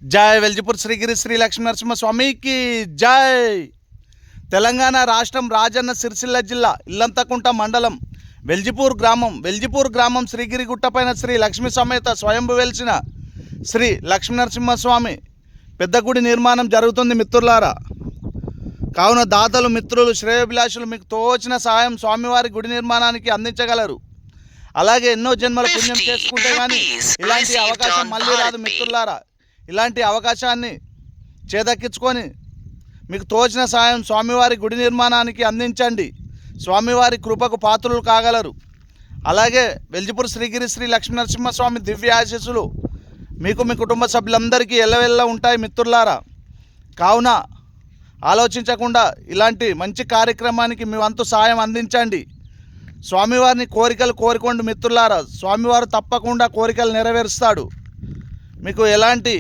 జై వెల్జిపూర్ శ్రీగిరి శ్రీ లక్ష్మీ నరసింహ స్వామికి జై. తెలంగాణ రాష్ట్రం రాజన్న సిరిసిల్ల జిల్లా ఇల్లంతకుంట మండలం వెల్జిపూర్ గ్రామం శ్రీగిరిగుట్టపైన శ్రీ లక్ష్మీ సమేత స్వయంభు వెలిసిన శ్రీ లక్ష్మీ నరసింహస్వామి పెద్ద గుడి నిర్మాణం జరుగుతుంది మిత్రులారా. కావున దాతలు, మిత్రులు, శ్రేయోభిలాషులు మీకు తోచిన సహాయం స్వామివారి గుడి నిర్మాణానికి అందించగలరు. అలాగే ఎన్నో జన్మల పుణ్యం చేసుకుంటే కానీ ఇలాంటి అవకాశం మళ్ళీ రాదు మిత్రులారా. ఇలాంటి అవకాశాన్ని చేదక్కించుకొని మీకు తోచిన సాయం స్వామివారి గుడి నిర్మాణానికి అందించండి. స్వామివారి కృపకు పాత్రులు కాగలరు. అలాగే వెల్జిపూర్ శ్రీగిరి శ్రీ లక్ష్మీ నరసింహస్వామి దివ్య ఆశీస్సులు మీకు, మీ కుటుంబ సభ్యులందరికీ ఎల్లవెల్ల ఉంటాయి మిత్రులారా. కావున ఆలోచించకుండా ఇలాంటి మంచి కార్యక్రమానికి మీ వంతు సాయం అందించండి. స్వామివారిని కోరికలు కోరుకోండి మిత్రులారా. స్వామివారు తప్పకుండా కోరికలు నెరవేరుస్తాడు. మీకు ఎలాంటి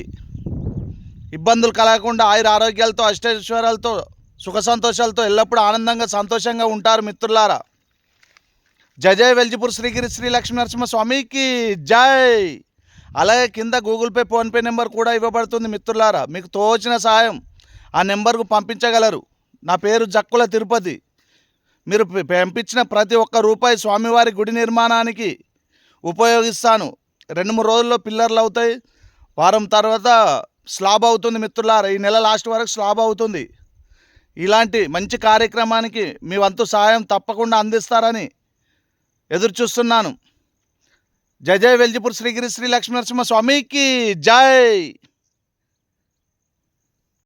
ఇబ్బందులు కలగకుండా ఆయుర ఆరోగ్యాలతో, అష్టైశ్వర్యాలతో, సుఖ సంతోషాలతో ఎల్లప్పుడూ ఆనందంగా సంతోషంగా ఉంటారు మిత్రులారా. జై జై వెల్జిపూర్ శ్రీగిరి శ్రీ లక్ష్మీ నరసింహ స్వామికి జై. అలాగే కింద గూగుల్ పే, ఫోన్పే నెంబర్ కూడా ఇవ్వబడుతుంది మిత్రులారా. మీకు తోచిన సహాయం ఆ నెంబర్కు పంపించగలరు. నా పేరు జక్కుల తిరుపతి. మీరు పంపించిన ప్రతి ఒక్క రూపాయి స్వామివారి గుడి నిర్మాణానికి ఉపయోగిస్తాను. 2-3 రోజుల్లో పిల్లర్లు అవుతాయి. వారం తర్వాత స్లాబ్ అవుతుంది మిత్రులారా. ఈ నెల లాస్ట్ వరకు స్లాబ్ అవుతుంది. ఇలాంటి మంచి కార్యక్రమానికి మీ వంతు సహాయం తప్పకుండా అందిస్తారని ఎదురు చూస్తున్నాను. జై జై వెల్జిపూర్ శ్రీగిరి శ్రీ లక్ష్మీ నరసింహ స్వామికి జై.